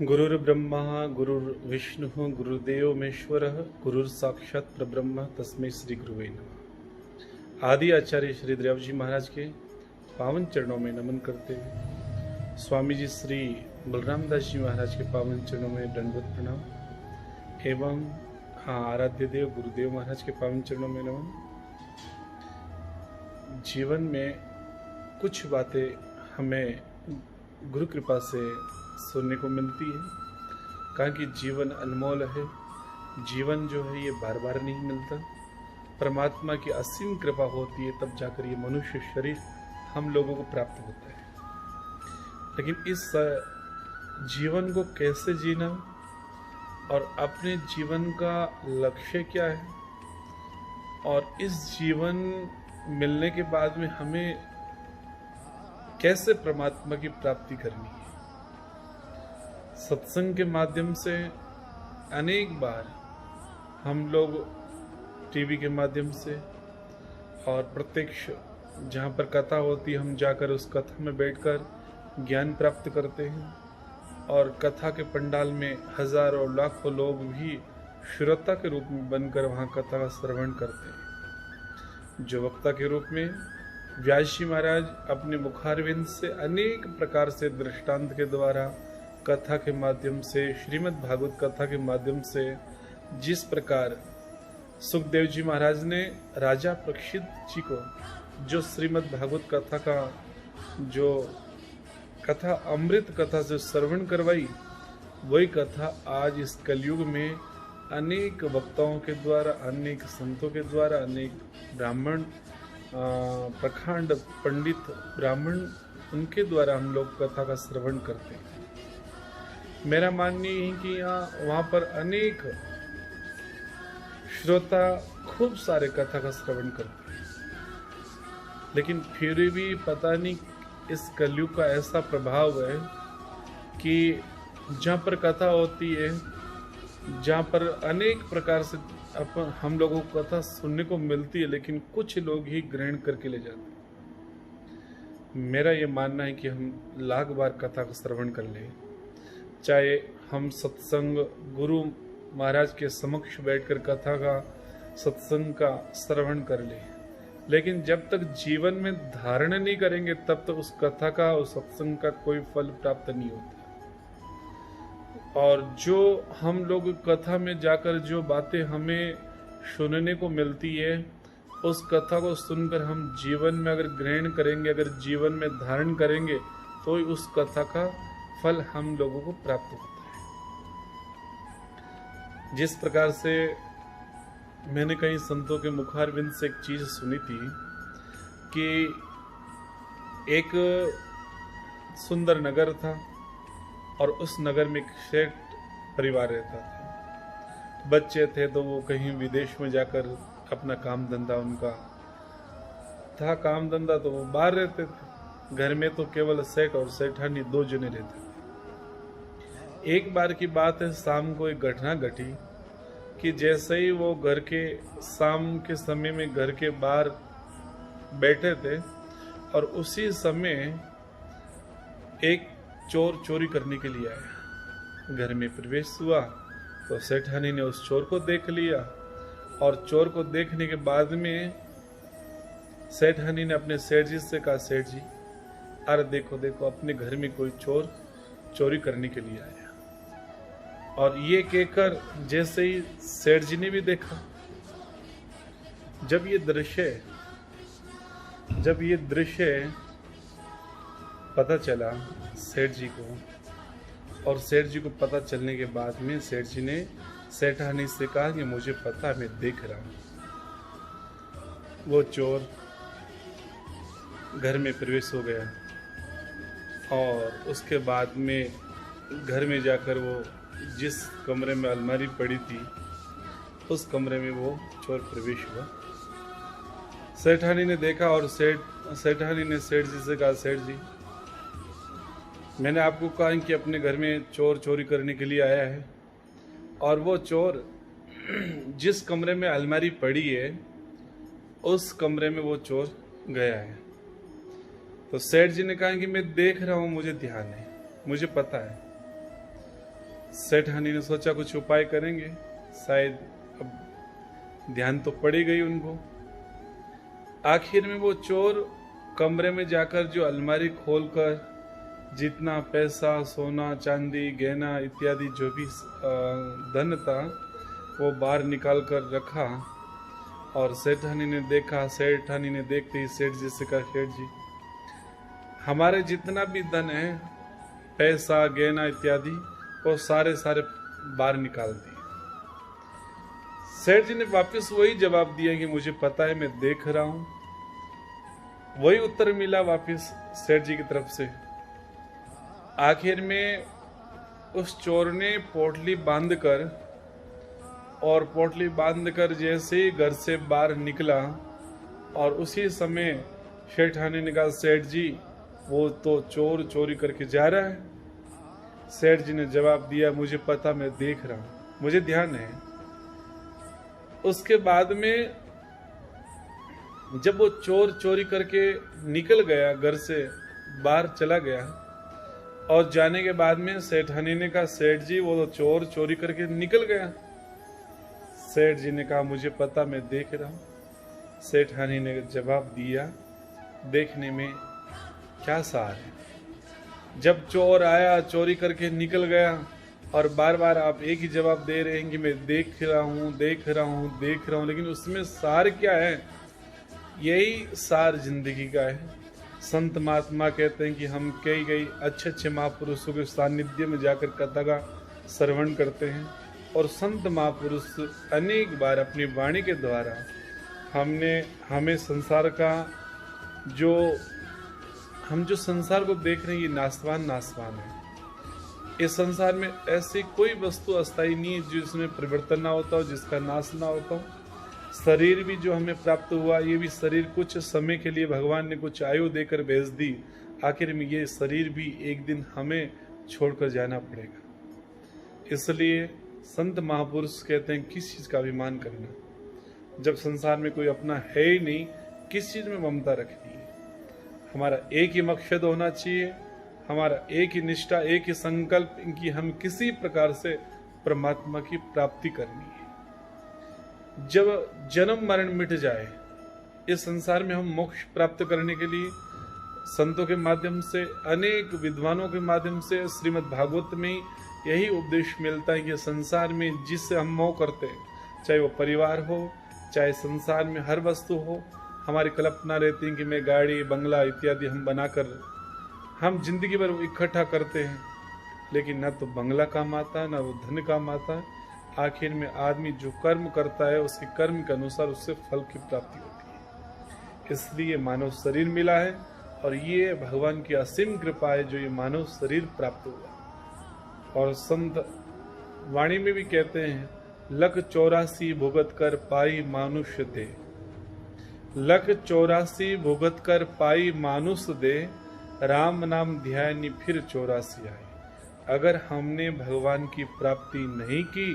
गुरुर्ब्रह्मा गुरुर्विष्णुः गुरुदेव महेश्वरः गुरुर्साक्षात् परब्रह्म तस्मै श्री गुरुवे नमः। आदि आचार्य श्री देव जी महाराज के पावन चरणों में नमन करते हुए स्वामी जी श्री बलराम दास जी महाराज के पावन चरणों में दंडवत प्रणाम एवं आराध्य देव गुरुदेव महाराज के पावन चरणों में नमन। जीवन में कुछ बातें हमें गुरु कृपा से सुनने को मिलती है, कहा कि जीवन अनमोल है। जीवन जो है ये बार बार नहीं मिलता। परमात्मा की असीम कृपा होती है तब जाकर ये मनुष्य शरीर हम लोगों को प्राप्त होता है। लेकिन इस जीवन को कैसे जीना और अपने जीवन का लक्ष्य क्या है और इस जीवन मिलने के बाद में हमें कैसे परमात्मा की प्राप्ति करनी है। सत्संग के माध्यम से अनेक बार हम लोग टीवी के माध्यम से और प्रत्यक्ष जहाँ पर कथा होती है हम जाकर उस कथा में बैठकर ज्ञान प्राप्त करते हैं और कथा के पंडाल में हजारों लाखों लोग भी श्रोता के रूप में बनकर वहाँ कथा का श्रवण करते हैं। जो वक्ता के रूप में व्यास जी महाराज अपने मुखारविंद से अनेक प्रकार से दृष्टांत के द्वारा कथा के माध्यम से श्रीमद् भागवत कथा के माध्यम से जिस प्रकार सुखदेव जी महाराज ने राजा परीक्षित जी को जो श्रीमद् भागवत कथा का जो कथा अमृत कथा से श्रवण करवाई, वही कथा आज इस कलयुग में अनेक वक्ताओं के द्वारा, अनेक संतों के द्वारा, अनेक ब्राह्मण प्रखंड पंडित ब्राह्मण उनके द्वारा हम लोग कथा का श्रवण करते हैं। मेरा मानना है कि वहाँ पर अनेक श्रोता खूब सारे कथा का श्रवण करते हैं, लेकिन फिर भी पता नहीं इस कलयुग का ऐसा प्रभाव है कि जहाँ पर कथा होती है, जहाँ पर अनेक प्रकार से हम लोगों को कथा सुनने को मिलती है, लेकिन कुछ लोग ही ग्रहण करके ले जाते हैं। मेरा ये मानना है कि हम लाख बार कथा का श्रवण कर लें, चाहे हम सत्संग गुरु महाराज के समक्ष बैठकर कथा का सत्संग का श्रवण कर ले, लेकिन जब तक जीवन में धारण नहीं करेंगे तब तक उस कथा का उस सत्संग का कोई फल प्राप्त नहीं होता। और जो हम लोग कथा में जाकर जो बातें हमें सुनने को मिलती है, उस कथा को सुनकर हम जीवन में अगर ग्रहण करेंगे, अगर जीवन में धारण करेंगे, तो उस कथा का फल हम लोगों को प्राप्त होता है। जिस प्रकार से मैंने कई संतों के मुखारविंद से एक चीज सुनी थी कि एक सुंदर नगर था और उस नगर में एक सेठ परिवार रहता था। बच्चे थे तो वो कहीं विदेश में जाकर अपना काम धंधा उनका था, काम धंधा तो वो बाहर रहते थे। घर में तो केवल सेठ और सेठानी दो जने रहते थे। एक बार की बात है, शाम को एक घटना घटी कि जैसे ही वो घर के शाम के समय में घर के बाहर बैठे थे और उसी समय एक चोर चोरी करने के लिए आया। घर में प्रवेश हुआ तो सेठानी ने उस चोर को देख लिया और चोर को देखने के बाद में सेठानी ने अपने सेठ जी से कहा, सेठ जी अरे देखो देखो अपने घर में कोई चोर चोरी करने के लिए आया। और ये कहकर जैसे ही सेठ जी ने भी देखा, जब ये दृश्य पता चला सेठ जी को, और सेठ जी को पता चलने के बाद में सेठ जी ने सेठानी से कहा कि मुझे पता, मैं देख रहा हूं। वो चोर घर में प्रवेश हो गया और उसके बाद में घर में जाकर वो जिस कमरे में अलमारी पड़ी थी उस कमरे में वो चोर प्रवेश हुआ। सेठानी ने देखा और सेठानी ने सेठ जी से कहा, सेठ जी मैंने आपको कहा कि अपने घर में चोर चोरी करने के लिए आया है और वो चोर जिस कमरे में अलमारी पड़ी है उस कमरे में वो चोर गया है। तो सेठ जी ने कहा कि मैं देख रहा हूं, मुझे ध्यान है, मुझे पता है। सेठ हनी ने सोचा कुछ उपाय करेंगे, शायद अब ध्यान तो पड़ ही गई उनको। आखिर में वो चोर कमरे में जाकर जो अलमारी खोलकर जितना पैसा, सोना, चांदी, गहना इत्यादि जो भी धन था वो बाहर निकाल कर रखा। और सेठानी ने देखा, सेठानी ने देखते ही सेठ जी से कहा, सेठ जी हमारे जितना भी धन है, पैसा, गहना इत्यादि, वो सारे बाहर निकाल दिए। सेठ जी ने वापस वही जवाब दिया कि मुझे पता है, मैं देख रहा हूं। वही उत्तर मिला वापस सेठ जी की तरफ से। आखिर में उस चोर ने पोटली बांधकर जैसे ही घर से बाहर निकला, और उसी समय सेठानी ने कहा, सेठ जी वो तो चोर चोरी करके जा रहा है। सेठ जी ने जवाब दिया, मुझे पता, मैं देख रहा हूं, मुझे ध्यान है। उसके बाद में जब वो चोर चोरी करके निकल गया, घर से बाहर चला गया, और जाने के बाद में सेठानी ने कहा, सेठ जी वो तो चोर चोरी करके निकल गया। सेठ जी ने कहा, मुझे पता, मैं देख रहा हूं। सेठानी ने जवाब दिया, देखने में क्या सार है। जब चोर आया, चोरी करके निकल गया, और बार बार आप एक ही जवाब दे रहे हैं कि मैं देख रहा हूं, लेकिन उसमें सार क्या है? यही सार जिंदगी का है। संत महात्मा कहते हैं कि हम कई अच्छे महापुरुषों के सानिध्य में जाकर कथा का श्रवण करते हैं, और संत महापुरुष अनेक बार अपनी वाणी के द्वारा हमें संसार का हम जो संसार को देख रहे हैं, ये नासवान है। इस संसार में ऐसी कोई वस्तु अस्थायी नहीं है जिसमें परिवर्तन ना होता हो, जिसका नाश ना होता हो। शरीर भी जो हमें प्राप्त हुआ, ये भी शरीर कुछ समय के लिए भगवान ने कुछ आयु देकर भेज दी। आखिर में ये शरीर भी एक दिन हमें छोड़कर जाना पड़ेगा। इसलिए संत महापुरुष कहते हैं, किस चीज का अभिमान करना, जब संसार में कोई अपना है ही नहीं, किस चीज में ममता रखनी है। हमारा एक ही मकसद होना चाहिए, हमारा एक ही निष्ठा, एक ही संकल्प कि हम किसी प्रकार से परमात्मा की प्राप्ति करनी है। जब जन्म मरण मिट जाए, इस संसार में हम मोक्ष प्राप्त करने के लिए संतों के माध्यम से, अनेक विद्वानों के माध्यम से, श्रीमद् भागवत में यही उपदेश मिलता है कि संसार में जिससे हम मोह करते हैं, चाहे वो परिवार हो, चाहे संसार में हर वस्तु हो, हमारी कल्पना रहती है कि मैं गाड़ी, बंगला इत्यादि हम बनाकर हम जिंदगी भर इकट्ठा करते हैं, लेकिन न तो बंगला काम आता है, न वो धन काम आता है। आखिर में आदमी जो कर्म करता है, उसके कर्म के अनुसार उससे फल की प्राप्ति होती है। इसलिए मानव शरीर मिला है, और ये भगवान की असीम कृपा है जो ये मानव शरीर प्राप्त हुआ। और संत वाणी में भी कहते हैं, लख 84 भुगत कर पाई मानुष दे, लख 84 भुगत कर पाई मानुष दे, राम नाम ध्यानी फिर 84 आए। अगर हमने भगवान की प्राप्ति नहीं की,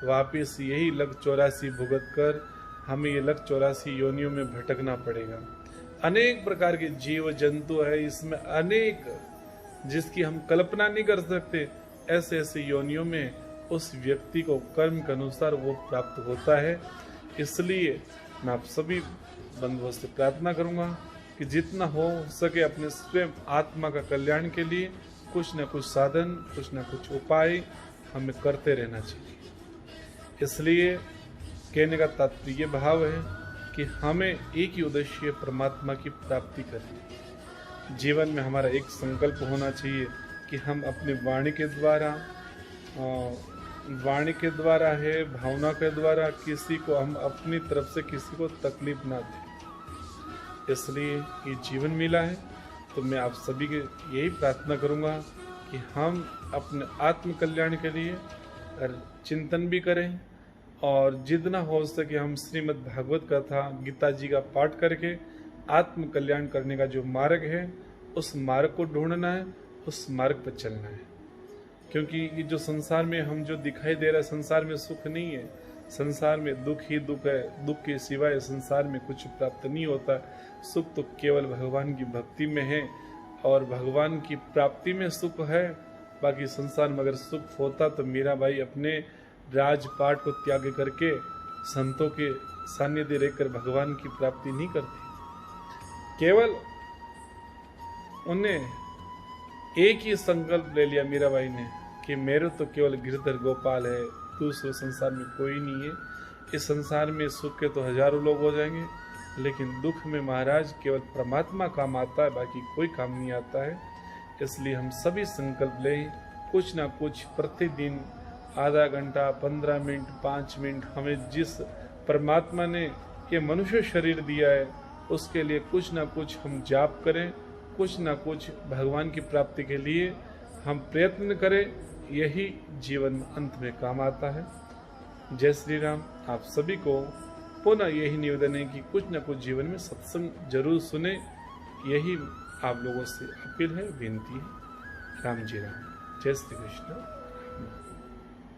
वापिस यही लख 84 भुगत कर हमें ये लख 84 योनियों में भटकना पड़ेगा। अनेक प्रकार के जीव जंतु है इसमें, अनेक जिसकी हम कल्पना नहीं कर सकते। ऐसे योनियों में उस व्यक्ति को कर्म के अनुसार वो प्राप्त होता है। इसलिए मैं आप सभी बंधुओं से प्रार्थना करूंगा कि जितना हो सके अपने स्वयं आत्मा का कल्याण के लिए कुछ न कुछ साधन, कुछ न कुछ उपाय हमें करते रहना चाहिए। इसलिए कहने का तात्पर्य भाव है कि हमें एक ही उद्देश्य, परमात्मा की प्राप्ति करनी। जीवन में हमारा एक संकल्प होना चाहिए कि हम अपनी वाणी के द्वारा है, भावना के द्वारा किसी को हम अपनी तरफ से किसी को तकलीफ ना दें। इसलिए ये जीवन मिला है, तो मैं आप सभी के यही प्रार्थना करूंगा कि हम अपने आत्म कल्याण के लिए चिंतन भी करें, और जितना हो सके हम श्रीमद् भागवत कथा, गीता जी का पाठ करके आत्म कल्याण करने का जो मार्ग है, उस मार्ग को ढूंढना है, उस मार्ग पर चलना है। क्योंकि ये जो संसार में हम जो दिखाई दे रहा है, संसार में सुख नहीं है, संसार में दुख ही दुख है। दुख के सिवाय संसार में कुछ प्राप्त नहीं होता। सुख तो केवल भगवान की भक्ति में है, और भगवान की प्राप्ति में सुख है, बाकी संसार में अगर सुख होता तो मीराबाई अपने राजपाट को त्याग करके संतों के सानिध्य रहकर भगवान की प्राप्ति नहीं करती। केवल उन्हें एक ही संकल्प ले लिया मीराबाई ने कि मेरे तो केवल गिरधर गोपाल है, दूसरे संसार में कोई नहीं है। इस संसार में सुख के तो हजारों लोग हो जाएंगे, लेकिन दुख में महाराज केवल परमात्मा काम आता है, बाकी कोई काम नहीं आता है। इसलिए हम सभी संकल्प लें, कुछ ना कुछ प्रतिदिन आधा घंटा, 15 मिनट, 5 मिनट, हमें जिस परमात्मा ने ये मनुष्य शरीर दिया है उसके लिए कुछ ना कुछ हम जाप करें, कुछ ना कुछ भगवान की प्राप्ति के लिए हम प्रयत्न करें। यही जीवन अंत में काम आता है। जय श्री राम। आप सभी को पुनः यही निवेदन है कि कुछ न कुछ जीवन में सत्संग जरूर सुने। यही आप लोगों से अपील है, विनती है। राम जी राम। जय श्री कृष्ण।